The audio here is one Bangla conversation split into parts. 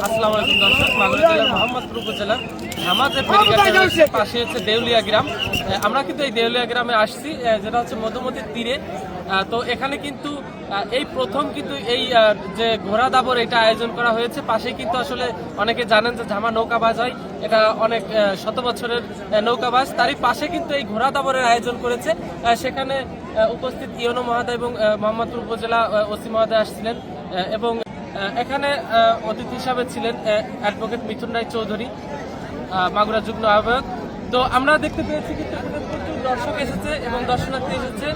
আসসালামু আলাইকুম দর্শক, মাগুরা জেলার মোহাম্মদপুর উপজেলার ধামাজে ফেরিঘাটের পাশে হচ্ছে দেউলিয়া গ্রাম। আমরা কিন্তু এই দেউলিয়া গ্রামে আসছি, যেটা হচ্ছে মধুমতির তীরে। তো এখানে কিন্তু এই প্রথম কিন্তু এই যে ঘোড়া দাবর এটা আয়োজন করা হয়েছে। পাশে কিন্তু আসলে অনেকে জানেন যে ঝামা নৌকাবাজ হয়, এটা অনেক শত বছরের নৌকাবাজ, তারই পাশে কিন্তু এই ঘোড়া দাবরের আয়োজন করেছে। সেখানে উপস্থিত ইউনো মহোদয় এবং মোহাম্মদপুর উপজেলা ওসি মহোদয় আসছিলেন এবং এখানে অতিথি হিসাবে ছিলেন অ্যাডভোকেট মিথুন রায় চৌধুরী, মাগুরা যুগ্ম আহ্বায়ক। তো আমরা দেখতে পেয়েছি কিন্তু এখানে প্রচুর দর্শক এসেছে এবং দর্শনার্থী এসেছে।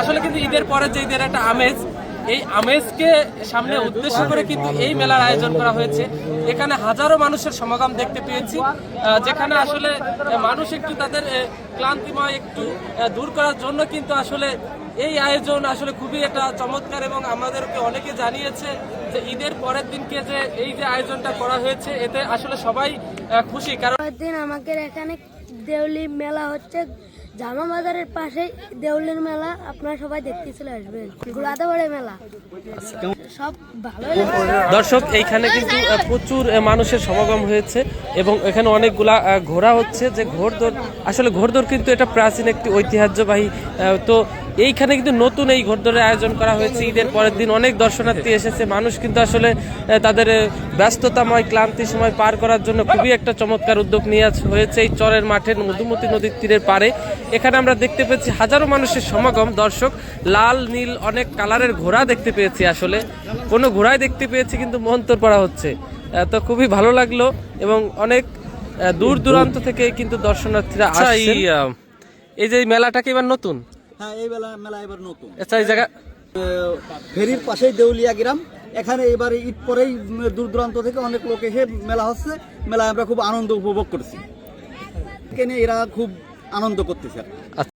আসলে কিন্তু ঈদের পরে যে ঈদের একটা আমেজ, এই আমেজকে সামনে উদ্দেশ্য করে কিন্তু এই মেলার আয়োজন করা হয়েছে। এখানে হাজারো মানুষের সমাগম দেখতে পেয়েছি, যেখানে আসলে মানুষ একটু তাদের ক্লান্তিময় একটু দূর করার জন্য কিন্তু আসলে এই আয়োজন আসলে খুবই একটা চমৎকার। এবং আমাদেরকে অনেকে জানিয়েছে যে ঈদের পরের দিনকে যে এই যে আয়োজনটা করা হয়েছে, এতে আসলে সবাই খুশি। কারণ দিন আমাদের এখানে দেউলি মেলা হচ্ছে, জামা বাজারের পাশে দেউলির মেলা, আপনারা সবাই দেখতে চলে আসবেন। ঘোড়াদাবড়ে মেলা সব ভালো। দর্শক, এইখানে কিন্তু প্রচুর মানুষের সমাগম হয়েছে এবং এখানে অনেকগুলা ঘোড়া হচ্ছে। যে ঘোড়দৌড়, আসলে ঘোড়দৌড় কিন্তু এটা প্রাচীন একটি ঐতিহ্যবাহী। তো এইখানে কিন্তু নতুন এই ঘোড়দৌড়ের আয়োজন করা হয়েছে। ঈদের পরের দিন অনেক দর্শনার্থী এসেছে। মানুষ কিন্তু আসলে তাদের ব্যস্ততাময় ক্লান্তি সময় পার করার জন্য খুবই একটা চমৎকার উদ্যোগ নিয়ে হয়েছে এই চরের মাঠের মধুমতি নদীর তীরের পারে। এখানে আমরা দেখতে পেয়েছি হাজারো মানুষের সমাগম। দর্শক, লাল নীল অনেক কালারের ঘোড়া দেখতে পেয়েছি। আসলে কোনো ঘোড়াই দেখতে পেয়েছি কিন্তু মন্তর পড়া হচ্ছে। তো খুবই ভালো লাগলো এবং অনেক দূর দূরান্ত থেকে কিন্তু দর্শনার্থীরা আসছে। এই যে মেলাটা কি এবার নতুন? হ্যাঁ, এই মেলা এবার নতুন। আচ্ছা, এই জায়গা ফেরির পাশেই দেউলিয়া গ্রাম। এখানে এবার ঈদ পরেই দূর দূরান্ত থেকে অনেক লোক এসে মেলা হচ্ছে। মেলায় আমরা খুব আনন্দ উপভোগ করছি, এখানে এরা খুব আনন্দ করতেছে।